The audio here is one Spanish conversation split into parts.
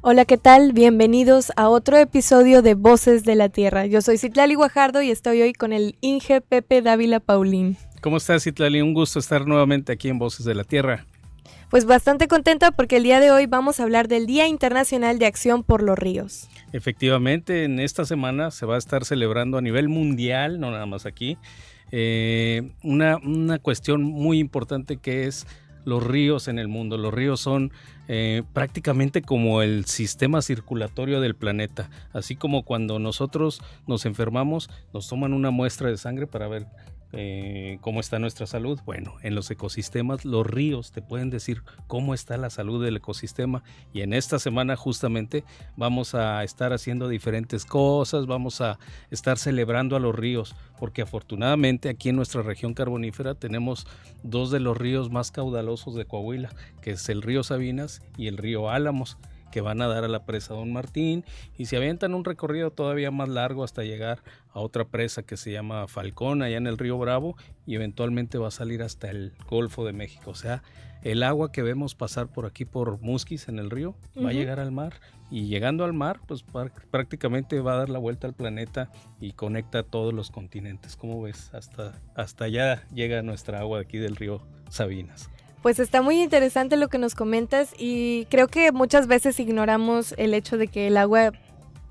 Hola, ¿qué tal? Bienvenidos a otro episodio de Voces de la Tierra. Yo soy Citlali Guajardo y estoy hoy con el Inge Pepe Dávila Paulín. ¿Cómo estás, Citlali? Un gusto estar nuevamente aquí en Voces de la Tierra. Pues bastante contenta porque el día de hoy vamos a hablar del Día Internacional de Acción por los Ríos. Efectivamente, en esta semana se va a estar celebrando a nivel mundial, no nada más aquí, una cuestión muy importante que es los ríos en el mundo. Los ríos son prácticamente como el sistema circulatorio del planeta. Así como cuando nosotros nos enfermamos, nos toman una muestra de sangre para ver cómo está nuestra salud. Bueno, en los ecosistemas, los ríos te pueden decir cómo está la salud del ecosistema. Y en esta semana justamente vamos a estar haciendo diferentes cosas, vamos a estar celebrando a los ríos, porque afortunadamente aquí en nuestra región carbonífera tenemos dos de los ríos más caudalosos de Coahuila, que es el río Sabinas y el río Álamos, que van a dar a la presa Don Martín, y se avientan un recorrido todavía más largo hasta llegar a otra presa que se llama Falcón, allá en el río Bravo, y eventualmente va a salir hasta el Golfo de México. O sea, el agua que vemos pasar por aquí por Musquis en el río va a llegar al mar, y llegando al mar pues prácticamente va a dar la vuelta al planeta y conecta todos los continentes. ¿Cómo ves? Hasta allá llega nuestra agua de aquí del río Sabinas. Pues está muy interesante lo que nos comentas y creo que muchas veces ignoramos el hecho de que el agua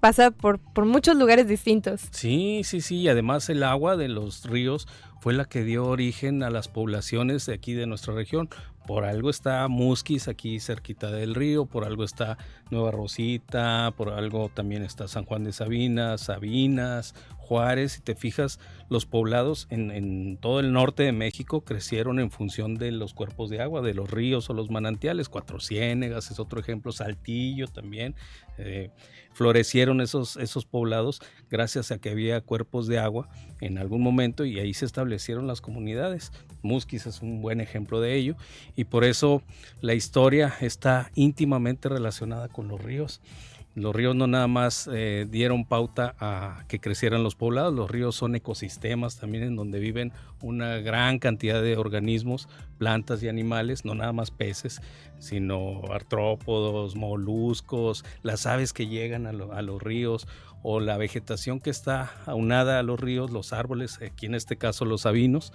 pasa por muchos lugares distintos. Sí, y además el agua de los ríos fue la que dio origen a las poblaciones de aquí de nuestra región. Por algo está Musquis aquí cerquita del río, por algo está Nueva Rosita, por algo también está San Juan de Sabinas, Juárez. Si te fijas, los poblados en todo el norte de México crecieron en función de los cuerpos de agua, de los ríos o los manantiales. Cuatro Ciénegas es otro ejemplo, Saltillo también. Florecieron esos poblados gracias a que había cuerpos de agua en algún momento, y ahí se establecieron las comunidades. Musquis es un buen ejemplo de ello, y por eso la historia está íntimamente relacionada con los ríos. Los ríos no nada más dieron pauta a que crecieran los poblados, los ríos son ecosistemas también en donde viven una gran cantidad de organismos, plantas y animales, no nada más peces, sino artrópodos, moluscos, las aves que llegan a los ríos, o la vegetación que está aunada a los ríos, los árboles, aquí en este caso los sabinos.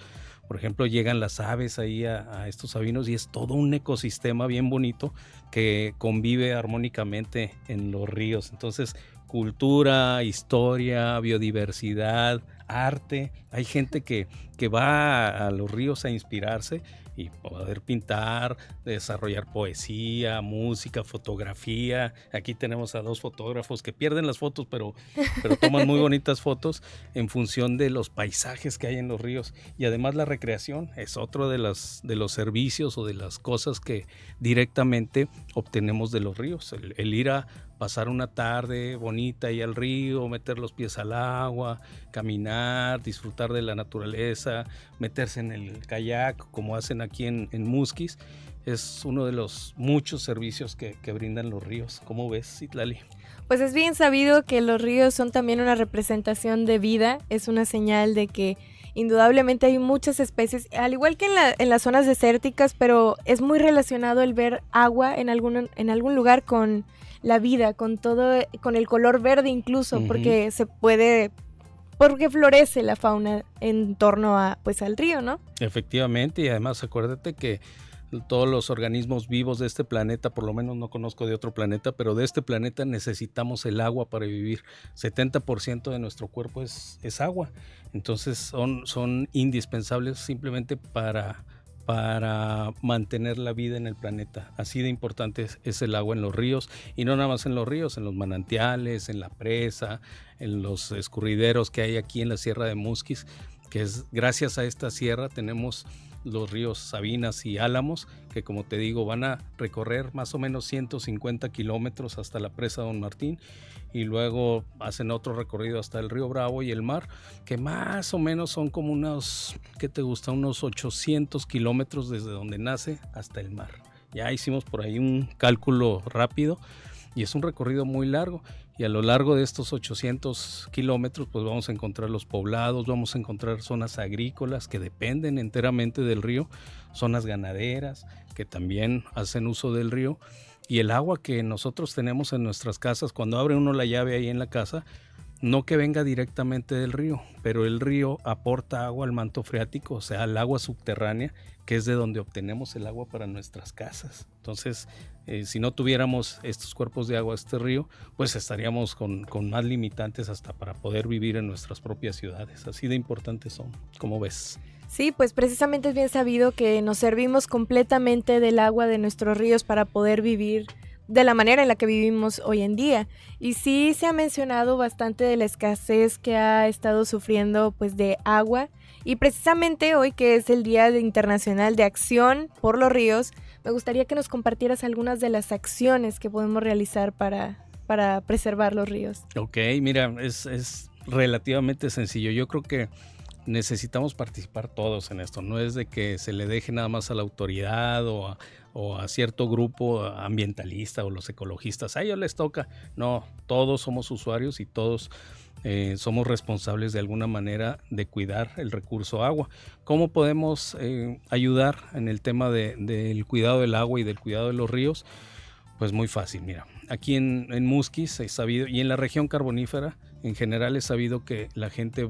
Por ejemplo, llegan las aves ahí a estos sabinos y es todo un ecosistema bien bonito que convive armónicamente en los ríos. Entonces, cultura, historia, biodiversidad, arte. Hay gente que va a los ríos a inspirarse y poder pintar, desarrollar poesía, música, fotografía. Aquí tenemos a dos fotógrafos que pierden las fotos, pero toman muy bonitas fotos en función de los paisajes que hay en los ríos. Y además la recreación es otro de los servicios o de las cosas que directamente obtenemos de los ríos. El ir a pasar una tarde bonita ahí al río, meter los pies al agua, caminar, disfrutar de la naturaleza, meterse en el kayak como hacen aquí en Musquis, es uno de los muchos servicios que brindan los ríos. ¿Cómo ves, Citlali? Pues es bien sabido que los ríos son también una representación de vida, es una señal de que indudablemente hay muchas especies, al igual que en las zonas desérticas, pero es muy relacionado el ver agua en algún lugar con la vida, con el color verde incluso, porque porque florece la fauna en torno al río, ¿no? Efectivamente, y además acuérdate que todos los organismos vivos de este planeta, por lo menos no conozco de otro planeta, pero de este planeta necesitamos el agua para vivir. 70% de nuestro cuerpo es agua, entonces son indispensables simplemente para mantener la vida en el planeta. Así de importante es el agua en los ríos, y no nada más en los ríos, en los manantiales, en la presa, en los escurrideros que hay aquí en la Sierra de Musquis, que es gracias a esta sierra tenemos los ríos Sabinas y Álamos, que como te digo van a recorrer más o menos 150 kilómetros hasta la presa Don Martín, y luego hacen otro recorrido hasta el río Bravo y el mar, que más o menos son como unos 800 kilómetros desde donde nace hasta el mar. Ya hicimos por ahí un cálculo rápido y es un recorrido muy largo, y a lo largo de estos 800 kilómetros pues vamos a encontrar los poblados, vamos a encontrar zonas agrícolas que dependen enteramente del río, zonas ganaderas que también hacen uso del río, Y el agua que nosotros tenemos en nuestras casas, cuando abre uno la llave ahí en la casa, no que venga directamente del río, pero el río aporta agua al manto freático, o sea, al agua subterránea, que es de donde obtenemos el agua para nuestras casas. Entonces, si no tuviéramos estos cuerpos de agua, este río, pues estaríamos con más limitantes hasta para poder vivir en nuestras propias ciudades. Así de importantes son, ¿cómo ves? Sí, pues precisamente es bien sabido que nos servimos completamente del agua de nuestros ríos para poder vivir de la manera en la que vivimos hoy en día. Y sí se ha mencionado bastante de la escasez que ha estado sufriendo pues de agua. Y precisamente hoy, que es el Día Internacional de Acción por los Ríos, me gustaría que nos compartieras algunas de las acciones que podemos realizar para preservar los ríos. Ok, mira, es relativamente sencillo. Yo creo que necesitamos participar todos en esto. No es de que se le deje nada más a la autoridad o a cierto grupo ambientalista o los ecologistas. A ellos les toca. No, todos somos usuarios y todos somos responsables de alguna manera de cuidar el recurso agua. ¿Cómo podemos ayudar en el tema del cuidado del agua y del cuidado de los ríos? Pues muy fácil, mira, aquí en Musquis he sabido, y en la región carbonífera en general he sabido que la gente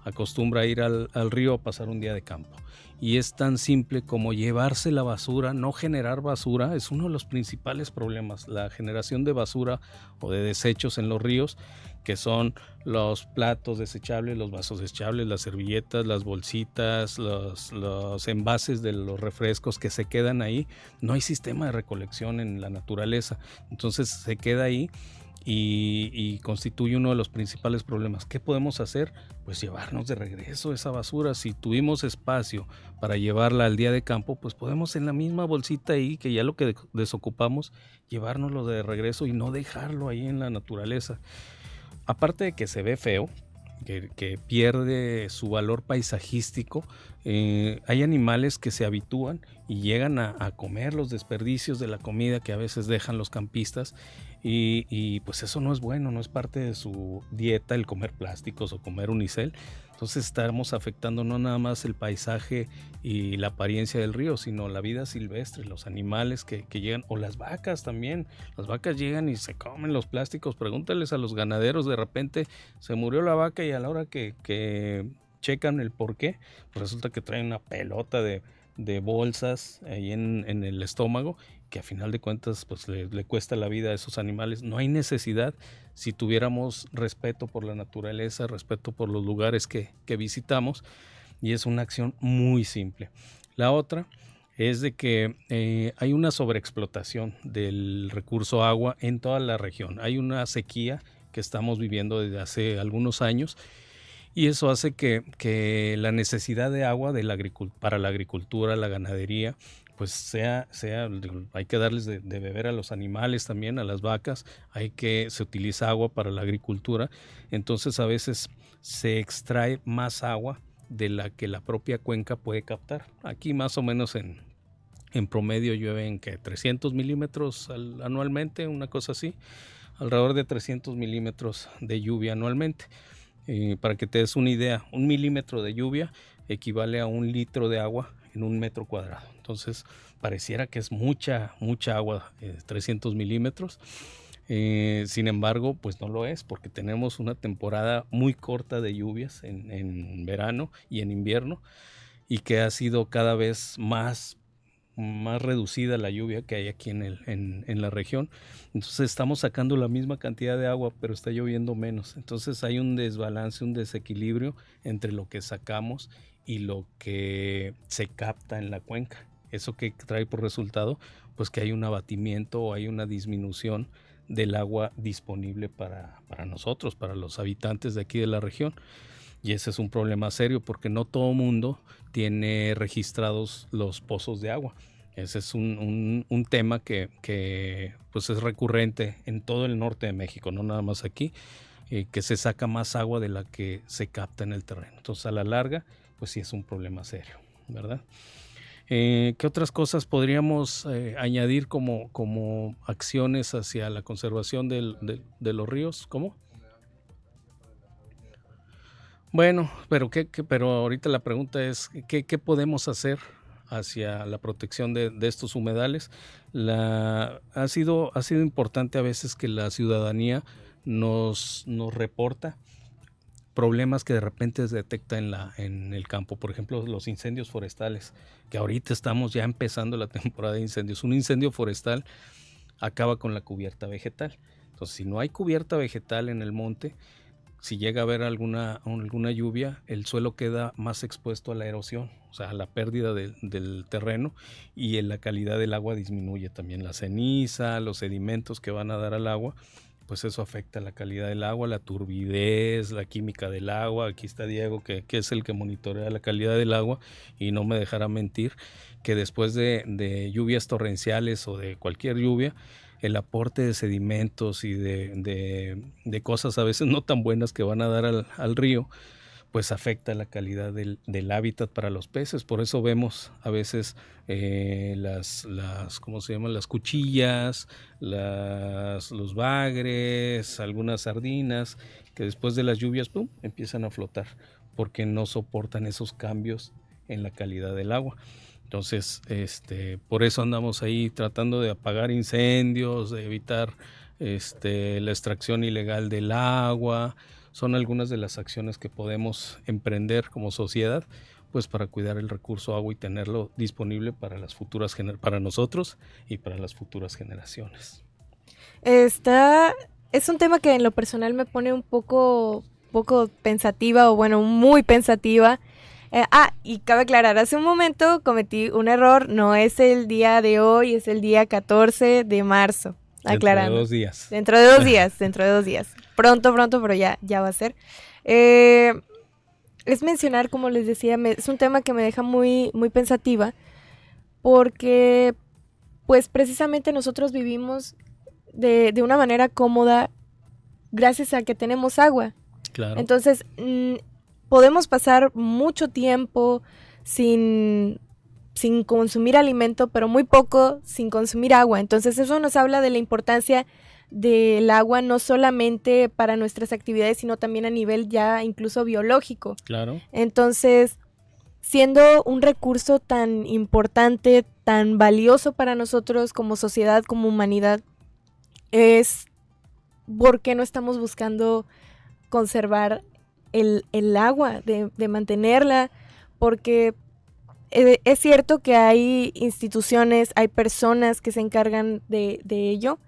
acostumbra a ir al río a pasar un día de campo. Y es tan simple como llevarse la basura, no generar basura, es uno de los principales problemas, la generación de basura o de desechos en los ríos, que son los platos desechables, los vasos desechables, las servilletas, las bolsitas, los envases de los refrescos que se quedan ahí. No hay sistema de recolección en la naturaleza, entonces se queda ahí y constituye uno de los principales problemas. ¿Qué podemos hacer? Pues llevarnos de regreso esa basura. Si tuvimos espacio para llevarla al día de campo, pues podemos en la misma bolsita ahí, que ya lo que desocupamos, llevárnoslo de regreso y no dejarlo ahí en la naturaleza. Aparte de que se ve feo, que pierde su valor paisajístico, hay animales que se habitúan y llegan a comer los desperdicios de la comida que a veces dejan los campistas y pues eso no es bueno, no es parte de su dieta el comer plásticos o comer unicel. Entonces estamos afectando no nada más el paisaje y la apariencia del río, sino la vida silvestre, los animales que llegan, o las vacas también. Las vacas llegan y se comen los plásticos. Pregúntales a los ganaderos, de repente se murió la vaca y a la hora que checan el por qué, pues resulta que traen una pelota de bolsas ahí en el estómago, que a final de cuentas pues le cuesta la vida a esos animales. No hay necesidad si tuviéramos respeto por la naturaleza, respeto por los lugares que visitamos, y es una acción muy simple. La otra es de que hay una sobreexplotación del recurso agua en toda la región. Hay una sequía que estamos viviendo desde hace algunos años, y eso hace que la necesidad de agua para la agricultura, la ganadería, pues hay que darles de beber a los animales también, a las vacas, se utiliza agua para la agricultura, entonces a veces se extrae más agua de la que la propia cuenca puede captar. Aquí más o menos en promedio llueven 300 milímetros anualmente, una cosa así, alrededor de 300 milímetros de lluvia anualmente. Para que te des una idea, 1 milímetro de lluvia equivale a 1 litro de agua en 1 metro cuadrado. Entonces pareciera que es mucha agua, 300 milímetros. Sin embargo, pues no lo es, porque tenemos una temporada muy corta de lluvias en verano y en invierno, y que ha sido cada vez más reducida la lluvia que hay aquí en la región. Entonces estamos sacando la misma cantidad de agua, pero está lloviendo menos. Entonces hay un desbalance, un desequilibrio entre lo que sacamos y lo que se capta en la cuenca. ¿Eso que trae por resultado? Pues que hay un abatimiento o hay una disminución del agua disponible para nosotros, para los habitantes de aquí de la región. Y ese es un problema serio, porque no todo mundo tiene registrados los pozos de agua. Ese es un tema que pues es recurrente en todo el norte de México, no nada más aquí, que se saca más agua de la que se capta en el terreno. Entonces a la larga, pues sí es un problema serio, ¿verdad? ¿Qué otras cosas podríamos añadir como acciones hacia la conservación de los ríos? ¿Cómo? Bueno, pero ahorita la pregunta es, ¿qué podemos hacer hacia la protección de estos humedales. Ha sido importante a veces que la ciudadanía nos reporta problemas que de repente se detecta en el campo. Por ejemplo, los incendios forestales, que ahorita estamos ya empezando la temporada de incendios. Un incendio forestal acaba con la cubierta vegetal. Entonces, si no hay cubierta vegetal en el monte, si llega a haber alguna lluvia, el suelo queda más expuesto a la erosión, o sea, a la pérdida del terreno, y la calidad del agua disminuye también. La ceniza, los sedimentos que van a dar al agua, pues eso afecta la calidad del agua, la turbidez, la química del agua. Aquí está Diego, que es el que monitorea la calidad del agua, y no me dejará mentir que después de lluvias torrenciales o de cualquier lluvia, el aporte de sedimentos y de cosas a veces no tan buenas que van a dar al río, pues afecta la calidad del hábitat para los peces. Por eso vemos a veces ¿cómo se llaman? Las cuchillas, los bagres, algunas sardinas, que después de las lluvias, ¡pum!, empiezan a flotar, porque no soportan esos cambios en la calidad del agua. Entonces, por eso andamos ahí tratando de apagar incendios, de evitar la extracción ilegal del agua. Son algunas de las acciones que podemos emprender como sociedad, pues para cuidar el recurso agua y tenerlo disponible para para nosotros y para las futuras generaciones. Es un tema que en lo personal me pone un poco pensativa, o bueno, muy pensativa. Y cabe aclarar, hace un momento cometí un error, no es el día de hoy, es el día 14 de marzo. Aclarando. Dentro de 2 días. Dentro de 2 días, dentro de 2 días. Pronto, pero ya va a ser. Es mencionar, como les decía, es un tema que me deja muy, muy pensativa, porque pues precisamente nosotros vivimos de una manera cómoda gracias a que tenemos agua. Claro. Entonces, podemos pasar mucho tiempo sin consumir alimento, pero muy poco sin consumir agua. Entonces, eso nos habla de la importancia del agua, no solamente para nuestras actividades, sino también a nivel ya incluso biológico. Claro. Entonces, siendo un recurso tan importante, tan valioso para nosotros como sociedad, como humanidad, es por qué no estamos buscando conservar el agua, de mantenerla, porque es cierto que hay instituciones, hay personas que se encargan de ello,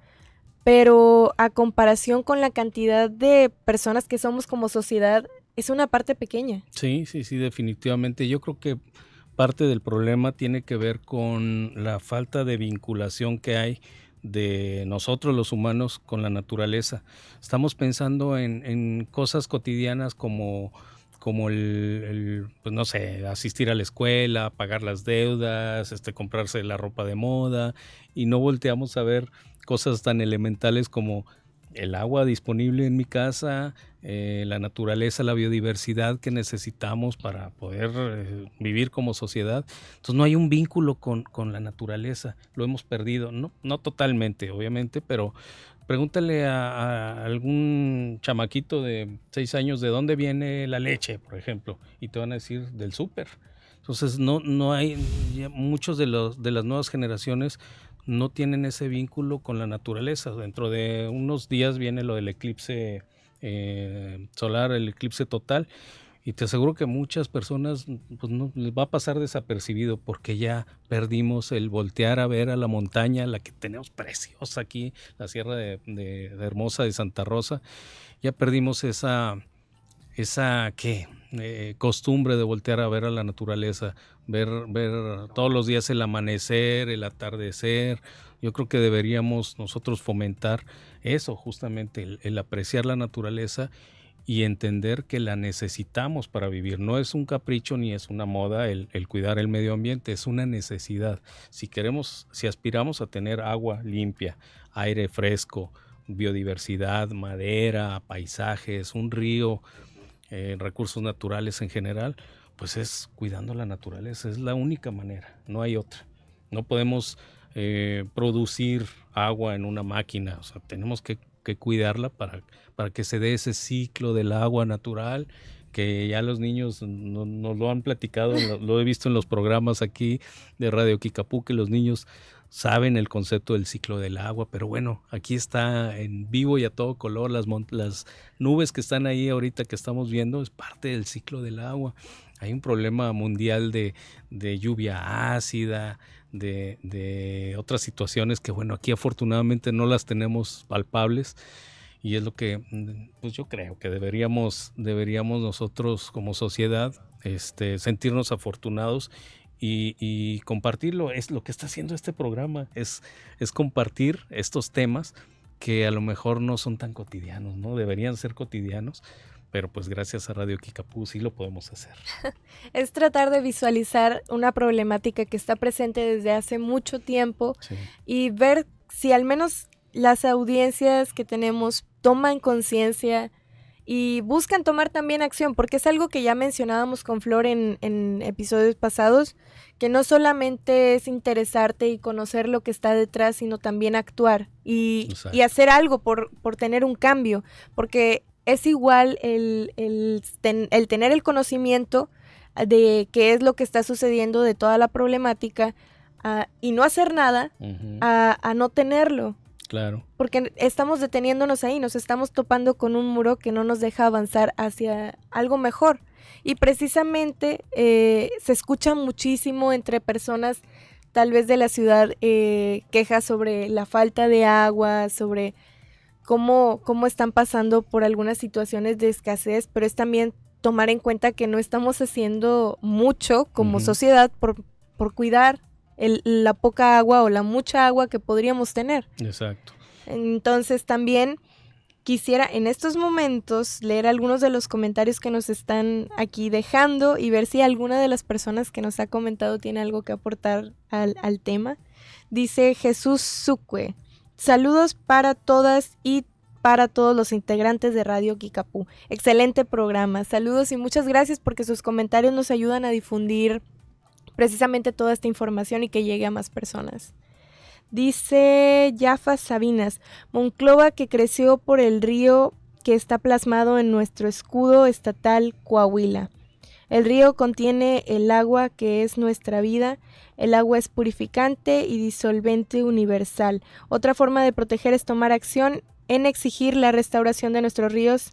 pero a comparación con la cantidad de personas que somos como sociedad, es una parte pequeña. Sí, definitivamente. Yo creo que parte del problema tiene que ver con la falta de vinculación que hay de nosotros los humanos con la naturaleza. Estamos pensando en cosas cotidianas como pues no sé, asistir a la escuela, pagar las deudas, comprarse la ropa de moda, y no volteamos a ver cosas tan elementales como el agua disponible en mi casa, la naturaleza, la biodiversidad que necesitamos para poder vivir como sociedad. Entonces no hay un vínculo con la naturaleza, lo hemos perdido, no totalmente, obviamente, pero pregúntale a algún chamaquito de 6 años de dónde viene la leche, por ejemplo, y te van a decir del súper. Entonces no hay, muchos de las nuevas generaciones no tienen ese vínculo con la naturaleza. Dentro de unos días viene lo del eclipse solar, el eclipse total, y te aseguro que muchas personas pues no les va a pasar desapercibido, porque ya perdimos el voltear a ver a la montaña, la que tenemos preciosa aquí, la sierra de Hermosa de Santa Rosa. Ya perdimos esa costumbre de voltear a ver a la naturaleza, ver todos los días el amanecer, el atardecer. Yo creo que deberíamos nosotros fomentar eso, justamente el apreciar la naturaleza y entender que la necesitamos para vivir. No es un capricho ni es una moda el cuidar el medio ambiente, es una necesidad. Si aspiramos a tener agua limpia, aire fresco, biodiversidad, madera, paisajes, un río, recursos naturales en general, pues es cuidando la naturaleza. Es la única manera, no hay otra. No podemos producir agua en una máquina, o sea, tenemos que cuidarla para que se dé ese ciclo del agua natural, que ya los niños nos lo han platicado, lo he visto en los programas aquí de Radio Kicapú, que los niños saben el concepto del ciclo del agua, pero bueno, aquí está en vivo y a todo color, las nubes que están ahí ahorita que estamos viendo es parte del ciclo del agua. Hay un problema mundial de lluvia ácida, de otras situaciones que bueno, aquí afortunadamente no las tenemos palpables. Y es lo que, pues yo creo que deberíamos nosotros como sociedad sentirnos afortunados y compartirlo. Es lo que está haciendo este programa, es compartir estos temas que a lo mejor no son tan cotidianos, ¿no? Deberían ser cotidianos, pero pues gracias a Radio Kicapú sí lo podemos hacer. Es tratar de visualizar una problemática que está presente desde hace mucho tiempo, sí, y ver si al menos las audiencias que tenemos toman conciencia y buscan tomar también acción, porque es algo que ya mencionábamos con Flor en episodios pasados, que no solamente es interesarte y conocer lo que está detrás, sino también actuar y hacer algo por tener un cambio, porque es igual el tener el conocimiento de qué es lo que está sucediendo, de toda la problemática, y no hacer nada, uh-huh, a no tenerlo. Claro. Porque estamos deteniéndonos ahí, nos estamos topando con un muro que no nos deja avanzar hacia algo mejor. Y precisamente se escucha muchísimo entre personas tal vez de la ciudad quejas sobre la falta de agua, sobre cómo están pasando por algunas situaciones de escasez, pero es también tomar en cuenta que no estamos haciendo mucho como, uh-huh, sociedad por cuidar la poca agua o la mucha agua que podríamos tener. Exacto. Entonces también quisiera en estos momentos leer algunos de los comentarios que nos están aquí dejando y ver si alguna de las personas que nos ha comentado tiene algo que aportar al tema. Dice Jesús Sucue: saludos para todas y para todos los integrantes de Radio Kicapú. Excelente programa. Saludos y muchas gracias porque sus comentarios nos ayudan a difundir precisamente toda esta información y que llegue a más personas. Dice Yafa Sabinas: Monclova, que creció por el río que está plasmado en nuestro escudo estatal Coahuila. El río contiene el agua que es nuestra vida. El agua es purificante y disolvente universal. Otra forma de proteger es tomar acción en exigir la restauración de nuestros ríos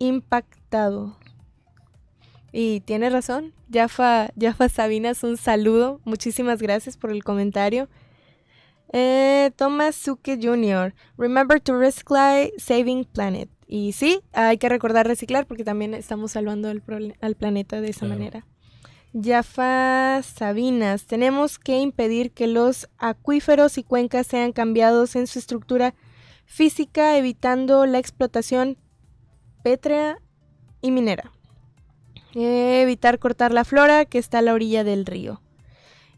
impactados. Y tiene razón, Yafa Sabinas, un saludo, muchísimas gracias por el comentario. Thomas Suke Jr., remember to recycle, saving planet. Y sí, hay que recordar reciclar porque también estamos salvando al planeta de esa manera. Yafa Sabinas: tenemos que impedir que los acuíferos y cuencas sean cambiados en su estructura física, evitando la explotación pétrea y minera. Evitar cortar la flora que está a la orilla del río.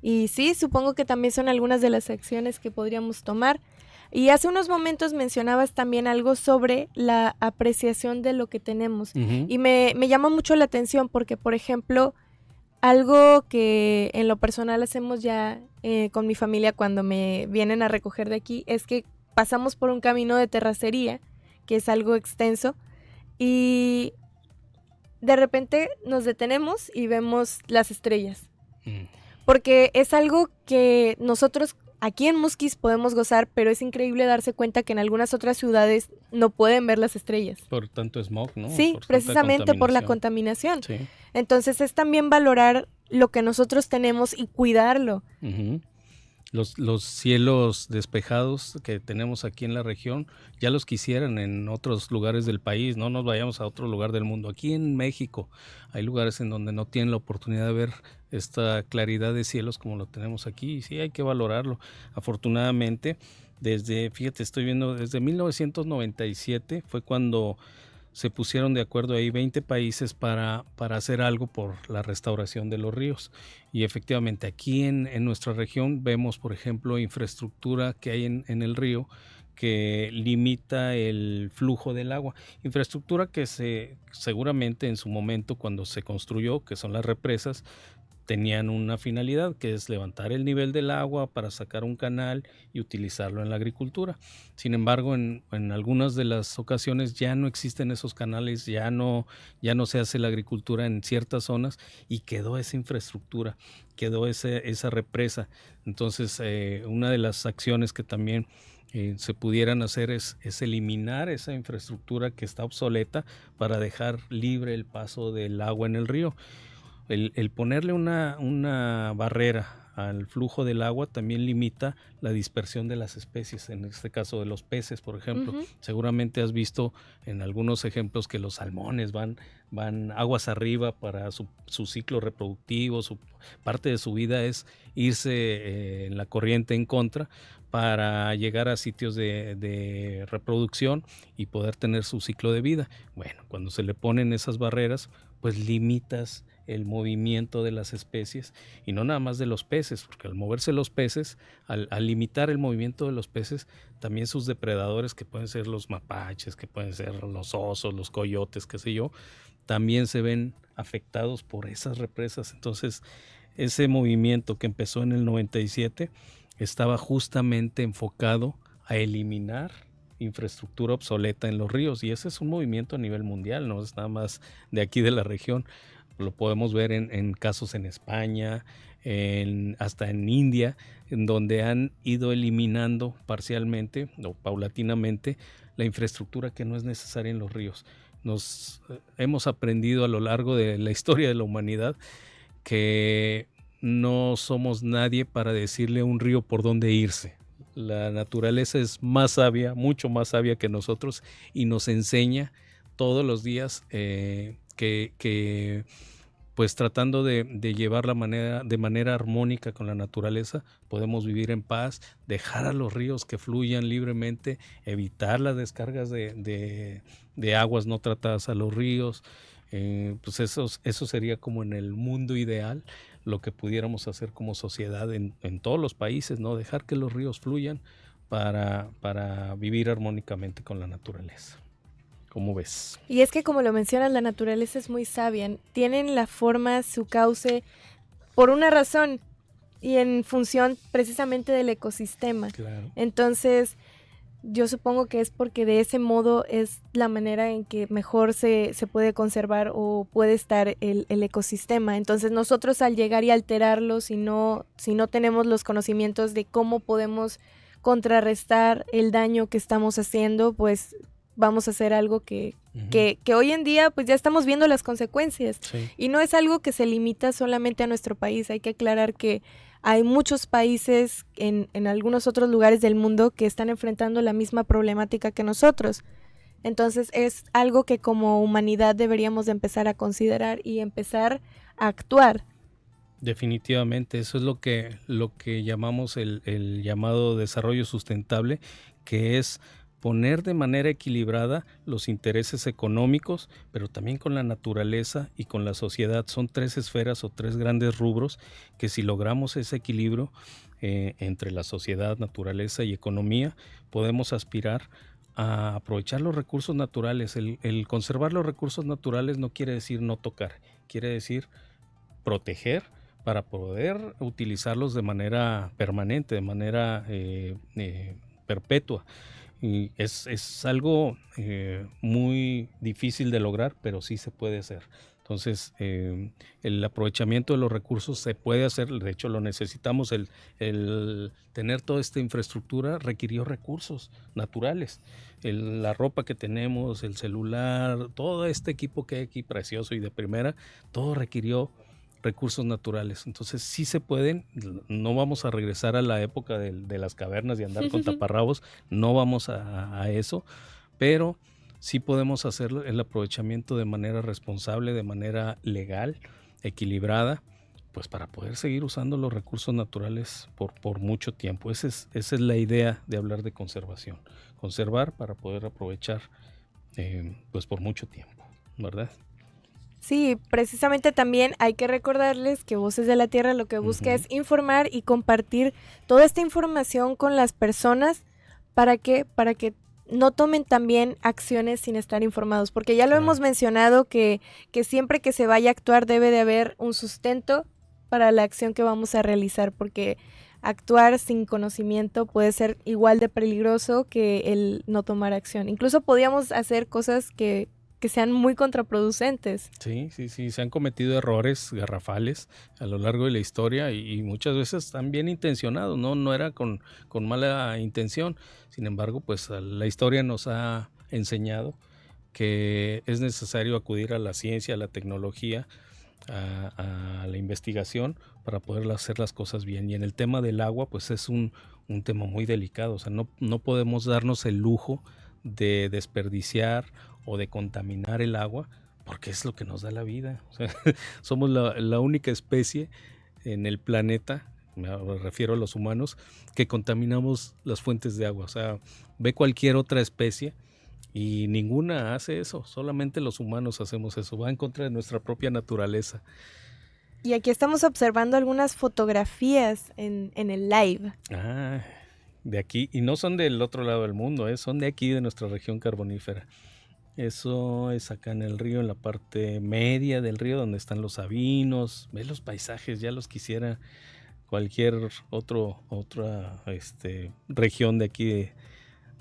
Y sí, supongo que también son algunas de las acciones que podríamos tomar. Y hace unos momentos mencionabas también algo sobre la apreciación de lo que tenemos. Uh-huh. Y me llama mucho la atención porque, por ejemplo, algo que en lo personal hacemos ya con mi familia cuando me vienen a recoger de aquí es que pasamos por un camino de terracería, que es algo extenso, y de repente nos detenemos y vemos las estrellas. Porque es algo que nosotros aquí en Musquis podemos gozar, pero es increíble darse cuenta que en algunas otras ciudades no pueden ver las estrellas. Por tanto smog, ¿no? Sí, precisamente por la contaminación. Sí. Entonces es también valorar lo que nosotros tenemos y cuidarlo. Uh-huh. Los cielos despejados que tenemos aquí en la región, ya los quisieran en otros lugares del país, no nos vayamos a otro lugar del mundo. Aquí en México hay lugares en donde no tienen la oportunidad de ver esta claridad de cielos como lo tenemos aquí, y sí hay que valorarlo. Afortunadamente, estoy viendo, desde 1997 fue cuando se pusieron de acuerdo ahí 20 países para hacer algo por la restauración de los ríos. Y efectivamente aquí en nuestra región vemos, por ejemplo, infraestructura que hay en el río que limita el flujo del agua. Infraestructura que seguramente en su momento cuando se construyó, que son las represas, tenían una finalidad, que es levantar el nivel del agua para sacar un canal y utilizarlo en la agricultura. Sin embargo, en algunas de las ocasiones ya no existen esos canales, ya no se hace la agricultura en ciertas zonas y quedó esa infraestructura, quedó esa represa. Entonces, una de las acciones que también se pudieran hacer es eliminar esa infraestructura que está obsoleta para dejar libre el paso del agua en el río. El ponerle una barrera al flujo del agua también limita la dispersión de las especies, en este caso de los peces, por ejemplo. Ujú. Seguramente has visto en algunos ejemplos que los salmones van aguas arriba para su ciclo reproductivo, parte de su vida es irse en la corriente en contra para llegar a sitios de reproducción y poder tener su ciclo de vida. Bueno, cuando se le ponen esas barreras, pues limitas el movimiento de las especies y no nada más de los peces, porque al moverse los peces, al limitar el movimiento de los peces, también sus depredadores, que pueden ser los mapaches, que pueden ser los osos, los coyotes, qué sé yo, también se ven afectados por esas represas. Entonces, ese movimiento que empezó en el 97 estaba justamente enfocado a eliminar infraestructura obsoleta en los ríos, y ese es un movimiento a nivel mundial, no es nada más de aquí de la región. Lo podemos ver en casos en España, hasta en India, en donde han ido eliminando parcialmente o paulatinamente la infraestructura que no es necesaria en los ríos. Hemos aprendido a lo largo de la historia de la humanidad que no somos nadie para decirle a un río por dónde irse. La naturaleza es más sabia, mucho más sabia que nosotros, y nos enseña todos los días que pues tratando de llevar de manera armónica con la naturaleza, podemos vivir en paz, dejar a los ríos que fluyan libremente, evitar las descargas de aguas no tratadas a los ríos. Pues eso sería como en el mundo ideal lo que pudiéramos hacer como sociedad en todos los países, ¿no? Dejar que los ríos fluyan para vivir armónicamente con la naturaleza. ¿Cómo ves? Y es que, como lo mencionas, la naturaleza es muy sabia. Tienen la forma, su cauce, por una razón y en función precisamente del ecosistema. Claro. Entonces, yo supongo que es porque de ese modo es la manera en que mejor se puede conservar o puede estar el ecosistema. Entonces, nosotros al llegar y alterarlo, si no tenemos los conocimientos de cómo podemos contrarrestar el daño que estamos haciendo, pues vamos a hacer algo que hoy en día pues ya estamos viendo las consecuencias. Sí. Y no es algo que se limita solamente a nuestro país. Hay que aclarar que hay muchos países en algunos otros lugares del mundo que están enfrentando la misma problemática que nosotros. Entonces es algo que como humanidad deberíamos de empezar a considerar y empezar a actuar. Definitivamente, eso es lo que llamamos el llamado desarrollo sustentable, que es poner de manera equilibrada los intereses económicos, pero también con la naturaleza y con la sociedad. Son tres esferas o tres grandes rubros que, si logramos ese equilibrio entre la sociedad, naturaleza y economía, podemos aspirar a aprovechar los recursos naturales. El conservar los recursos naturales no quiere decir no tocar, quiere decir proteger para poder utilizarlos de manera permanente, de manera perpetua. Y es algo muy difícil de lograr, pero sí se puede hacer. Entonces, el aprovechamiento de los recursos se puede hacer, de hecho lo necesitamos. El tener toda esta infraestructura requirió recursos naturales. La ropa que tenemos, el celular, todo este equipo que hay aquí precioso y de primera, todo requirió recursos naturales. Entonces sí se pueden. No vamos a regresar a la época de las cavernas y andar con taparrabos, no vamos a eso, pero sí podemos hacer el aprovechamiento de manera responsable, de manera legal, equilibrada, pues para poder seguir usando los recursos naturales por mucho tiempo. Esa es la idea de hablar de conservación. Conservar para poder aprovechar pues por mucho tiempo, ¿verdad? Sí, precisamente también hay que recordarles que Voces de la Tierra lo que busca es informar y compartir toda esta información con las personas para que no tomen también acciones sin estar informados, porque ya lo hemos mencionado que siempre que se vaya a actuar debe de haber un sustento para la acción que vamos a realizar, porque actuar sin conocimiento puede ser igual de peligroso que el no tomar acción. Incluso podríamos hacer cosas que sean muy contraproducentes. Sí, sí, sí, se han cometido errores garrafales a lo largo de la historia y muchas veces están bien intencionados, no era con mala intención. Sin embargo, pues la historia nos ha enseñado que es necesario acudir a la ciencia, a la tecnología, a la investigación para poder hacer las cosas bien. Y en el tema del agua, pues es un tema muy delicado. O sea, no podemos darnos el lujo de desperdiciar o de contaminar el agua, porque es lo que nos da la vida. O sea, somos la única especie en el planeta, me refiero a los humanos, que contaminamos las fuentes de agua. O sea, ve cualquier otra especie y ninguna hace eso, solamente los humanos hacemos eso, va en contra de nuestra propia naturaleza. Y aquí estamos observando algunas fotografías en el live. De aquí, y no son del otro lado del mundo, son de aquí, de nuestra región carbonífera. Eso es acá en el río, en la parte media del río, donde están los sabinos. Ve los paisajes, ya los quisiera cualquier otra región de aquí,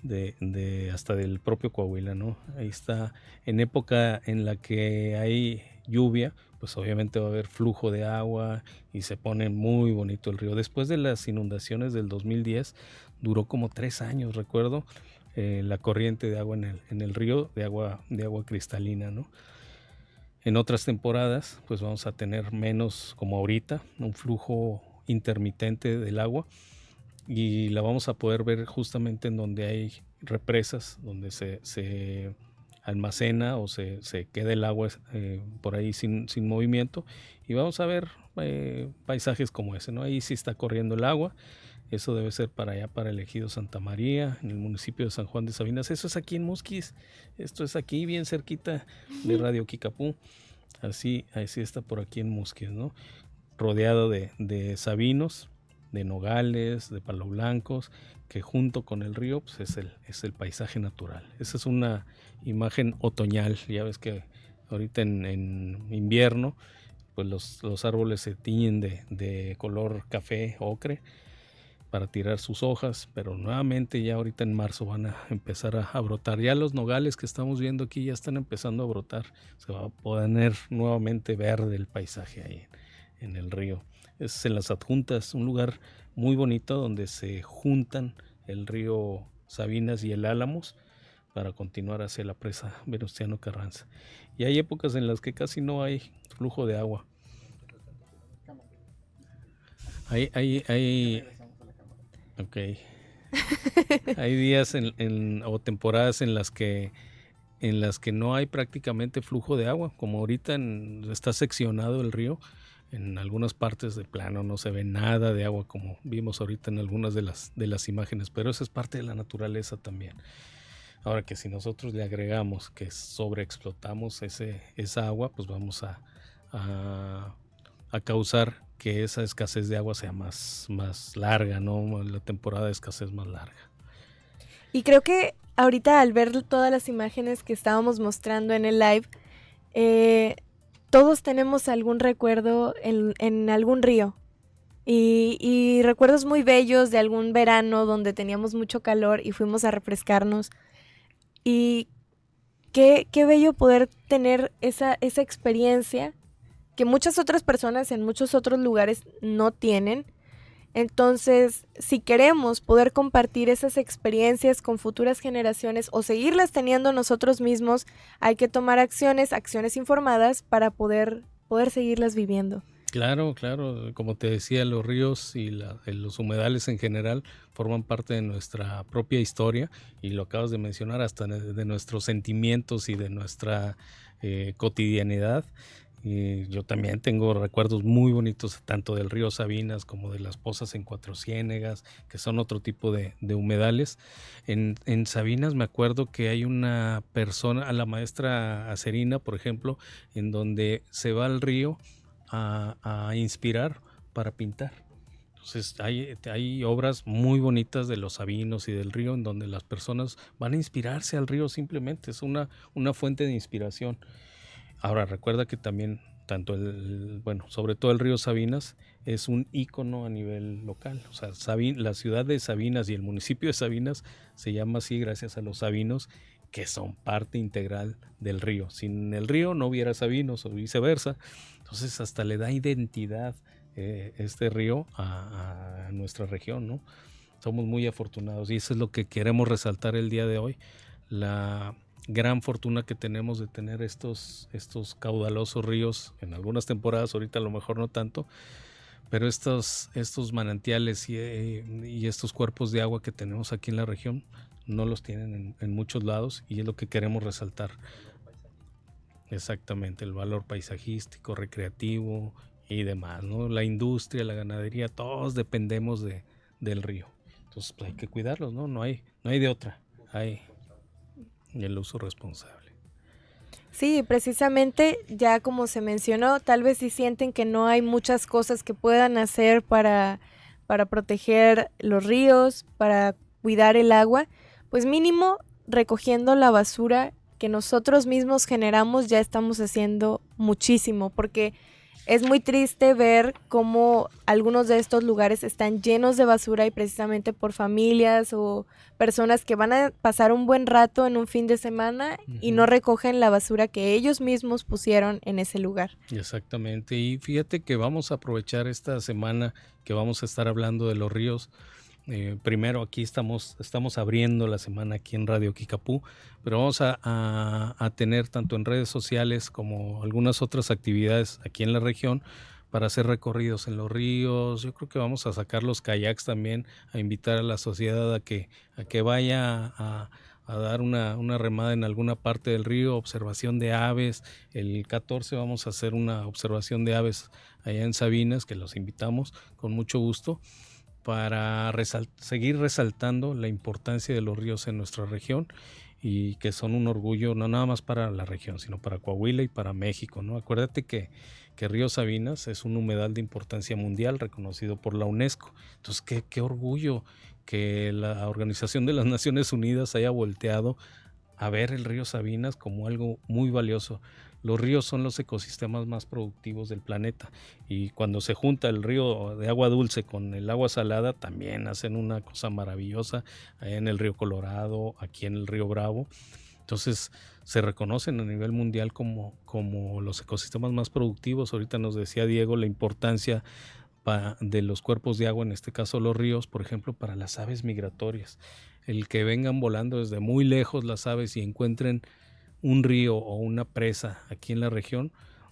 de hasta del propio Coahuila, ¿no? Ahí está, en época en la que hay lluvia, pues obviamente va a haber flujo de agua y se pone muy bonito el río. Después de las inundaciones del 2010, duró como 3 años, recuerdo, la corriente de agua en el río, de agua cristalina, ¿no? En otras temporadas, pues vamos a tener menos, como ahorita, un flujo intermitente del agua, y la vamos a poder ver justamente en donde hay represas, donde se almacena o se queda el agua por ahí sin movimiento, y vamos a ver paisajes como ese, ¿no? Ahí sí está corriendo el agua. Eso debe ser para allá, para el ejido Santa María, en el municipio de San Juan de Sabinas. Eso es aquí en Musquis. Esto es aquí bien cerquita de Radio Kikapú. Así está por aquí en Musquis, ¿no? Rodeado de sabinos, de nogales, de palo blancos, que junto con el río pues es el paisaje natural. Esa es una imagen otoñal. Ya ves que ahorita en invierno pues los árboles se tiñen de color café, ocre, para tirar sus hojas, pero nuevamente ya ahorita en marzo van a empezar a brotar. Ya los nogales que estamos viendo aquí ya están empezando a brotar. Se va a poner nuevamente verde el paisaje ahí en el río. Es en las Adjuntas, un lugar muy bonito donde se juntan el río Sabinas y el Álamos para continuar hacia la presa Venustiano Carranza. Y hay épocas en las que casi no hay flujo de agua. Ok. Hay días o temporadas en las que no hay prácticamente flujo de agua, como ahorita está seccionado el río. En algunas partes de plano no se ve nada de agua, como vimos ahorita en algunas de las imágenes, pero eso es parte de la naturaleza también. Ahora, que si nosotros le agregamos que sobreexplotamos esa agua, pues vamos a causar que esa escasez de agua sea más larga, ¿no? La temporada de escasez más larga. Y creo que ahorita, al ver todas las imágenes que estábamos mostrando en el live, todos tenemos algún recuerdo en algún río. Y recuerdos muy bellos de algún verano donde teníamos mucho calor y fuimos a refrescarnos. Y qué bello poder tener esa experiencia que muchas otras personas en muchos otros lugares no tienen. Entonces, si queremos poder compartir esas experiencias con futuras generaciones o seguirlas teniendo nosotros mismos, hay que tomar acciones informadas para poder seguirlas viviendo. Claro, como te decía, los ríos y los humedales en general forman parte de nuestra propia historia, y lo acabas de mencionar, hasta de nuestros sentimientos y de nuestra cotidianidad. Y yo también tengo recuerdos muy bonitos tanto del río Sabinas como de las pozas en Cuatro Ciénegas, que son otro tipo de humedales. En Sabinas me acuerdo que hay una persona, a la maestra Acerina, por ejemplo, en donde se va al río a inspirar para pintar. Entonces hay obras muy bonitas de los sabinos y del río en donde las personas van a inspirarse al río, simplemente es una fuente de inspiración. Ahora, recuerda que también tanto bueno, sobre todo el río Sabinas, es un ícono a nivel local. O sea, la ciudad de Sabinas y el municipio de Sabinas se llama así gracias a los sabinos, que son parte integral del río. Sin el río no hubiera sabinos o viceversa. Entonces hasta le da identidad este río a nuestra región, ¿no? Somos muy afortunados y eso es lo que queremos resaltar el día de hoy. La gran fortuna que tenemos de tener estos caudalosos ríos en algunas temporadas, ahorita a lo mejor no tanto, pero estos manantiales y estos cuerpos de agua que tenemos aquí en la región no los tienen en muchos lados y es lo que queremos resaltar. Exactamente, el valor paisajístico, recreativo y demás, ¿no? La industria, la ganadería, todos dependemos del río. Entonces pues, hay que cuidarlos, ¿no? No hay de otra. Hay el uso responsable. Sí, precisamente ya como se mencionó, tal vez si sienten que no hay muchas cosas que puedan hacer para proteger los ríos, para cuidar el agua, pues mínimo recogiendo la basura que nosotros mismos generamos ya estamos haciendo muchísimo, porque es muy triste ver cómo algunos de estos lugares están llenos de basura y precisamente por familias o personas que van a pasar un buen rato en un fin de semana y no recogen la basura que ellos mismos pusieron en ese lugar. Exactamente, y fíjate que vamos a aprovechar esta semana que vamos a estar hablando de los ríos. Primero aquí estamos abriendo la semana aquí en Radio Kickapoo, pero vamos a tener tanto en redes sociales como algunas otras actividades aquí en la región para hacer recorridos en los ríos. Yo creo que vamos a sacar los kayaks también, a invitar a la sociedad a que vaya a dar una remada en alguna parte del río, observación de aves. El 14 vamos a hacer una observación de aves allá en Sabinas, que los invitamos con mucho gusto, para seguir resaltando la importancia de los ríos en nuestra región y que son un orgullo no nada más para la región, sino para Coahuila y para México, ¿no? Acuérdate que Río Sabinas es un humedal de importancia mundial reconocido por la UNESCO. Entonces, qué orgullo que la Organización de las Naciones Unidas haya volteado a ver el río Sabinas como algo muy valioso. Los ríos son los ecosistemas más productivos del planeta y cuando se junta el río de agua dulce con el agua salada también hacen una cosa maravillosa allá en el río Colorado, aquí en el río Bravo. Entonces se reconocen a nivel mundial como los ecosistemas más productivos. Ahorita nos decía Diego la importancia de los cuerpos de agua, en este caso los ríos, por ejemplo, para las aves migratorias. El que vengan volando desde muy lejos las aves y encuentren un río o una presa aquí en la región,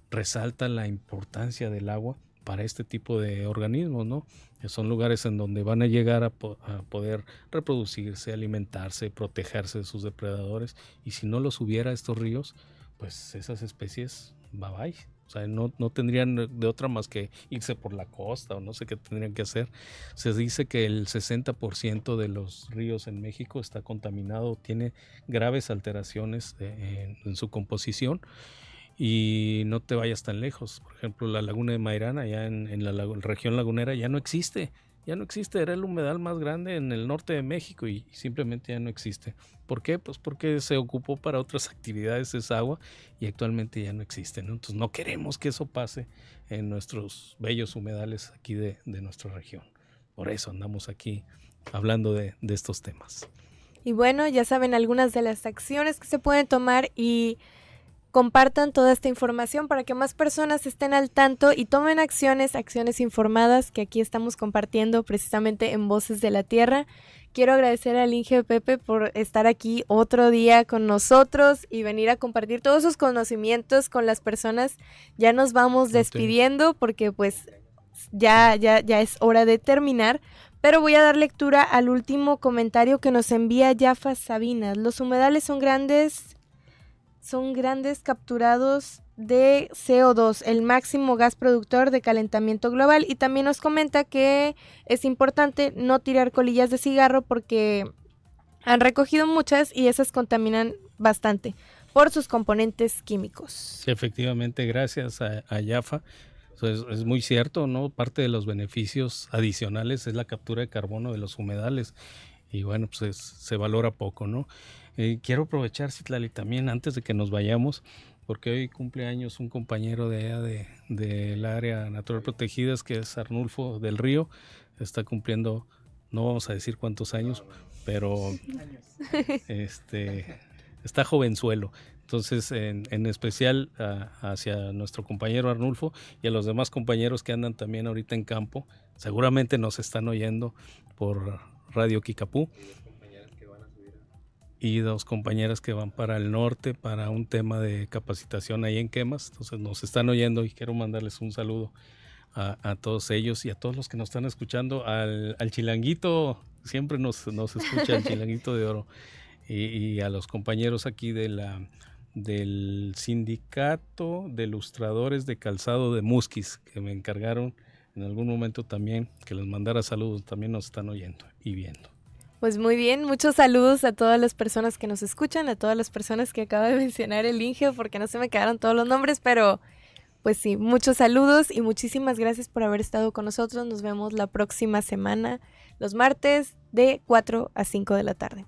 resalta la importancia del agua para este tipo de organismos, ¿no? Que son lugares en donde van a llegar a poder reproducirse, alimentarse, protegerse de sus depredadores, y si no los hubiera estos ríos, pues esas especies, bye bye. O sea, no tendrían de otra más que irse por la costa o no sé qué tendrían que hacer. Se dice que el 60% de los ríos en México está contaminado, tiene graves alteraciones en su composición, y no te vayas tan lejos. Por ejemplo, la laguna de Mairana, allá en la región lagunera, ya no existe, era el humedal más grande en el norte de México y simplemente ya no existe. ¿Por qué? Pues porque se ocupó para otras actividades esa agua y actualmente ya no existe, ¿no? Entonces no queremos que eso pase en nuestros bellos humedales aquí de nuestra región. Por eso andamos aquí hablando de estos temas. Y bueno, ya saben algunas de las acciones que se pueden tomar y compartan toda esta información para que más personas estén al tanto y tomen acciones informadas que aquí estamos compartiendo precisamente en Voces de la Tierra. Quiero agradecer al Inge Pepe por estar aquí otro día con nosotros y venir a compartir todos sus conocimientos con las personas. Ya nos vamos despidiendo porque pues ya es hora de terminar. Pero voy a dar lectura al último comentario que nos envía Yafa Sabinas. Los humedales son grandes capturados de CO2, el máximo gas productor de calentamiento global, y también nos comenta que es importante no tirar colillas de cigarro porque han recogido muchas y esas contaminan bastante por sus componentes químicos. Efectivamente, gracias a Yafa. Es muy cierto, ¿no? Parte de los beneficios adicionales es la captura de carbono de los humedales y bueno, pues se valora poco, ¿no? Quiero aprovechar, Citlali, también antes de que nos vayamos, porque hoy cumple años un compañero de allá del área natural protegidas, que es Arnulfo del Río. Está cumpliendo, no vamos a decir cuántos años, pero está jovenzuelo. Entonces, en especial hacia nuestro compañero Arnulfo y a los demás compañeros que andan también ahorita en campo, seguramente nos están oyendo por Radio Kikapú. Y 2 compañeras que van para el norte para un tema de capacitación ahí en Quemas. Entonces nos están oyendo y quiero mandarles un saludo a todos ellos y a todos los que nos están escuchando. Al Chilanguito, siempre nos escucha el Chilanguito de Oro. Y a los compañeros aquí del Sindicato de Ilustradores de Calzado de Musquis, que me encargaron en algún momento también que les mandara saludos. También nos están oyendo y viendo. Pues muy bien, muchos saludos a todas las personas que nos escuchan, a todas las personas que acaba de mencionar el Inge, porque no se me quedaron todos los nombres, pero pues sí, muchos saludos y muchísimas gracias por haber estado con nosotros. Nos vemos la próxima semana, los martes de 4 a 5 de la tarde.